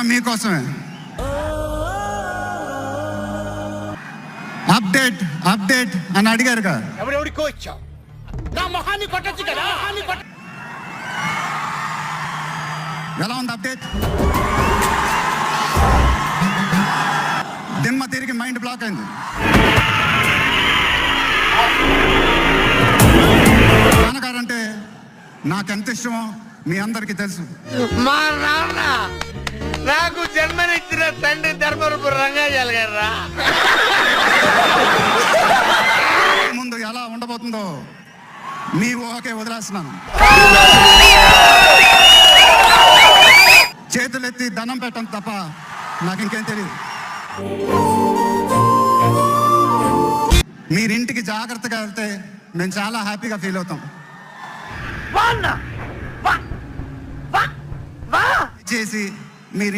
మీకోసమే. Update update అని అడిగారుగా. ఎవరెవరికో ఇచ్చావు, నా మొహాన్ని కొట్టచ్చు కదా. ఎలా ఉంది అప్డేట్? దిమ్మ తిరిగి మైండ్ బ్లాక్ అయింది. నాన్నగారంటే నాకెంత ఇష్టమో మీ అందరికీ తెలుసు. మా నాన్న నాకు జన్మనిచ్చిన తండ్రి ధర్మరూపు రంగాజాలు గారా. ముందు ఎలా ఉండబోతుందో మీ ఊహకే వదిలేస్తున్నాను. చేతులెత్తి దండం పెట్టడం తప్ప నాకు ఇంకేం తెలియదు. మీరింటికి జాగ్రత్తగా వెళ్తే మేము చాలా హ్యాపీగా ఫీల్ అవుతాం. చేసి మీరు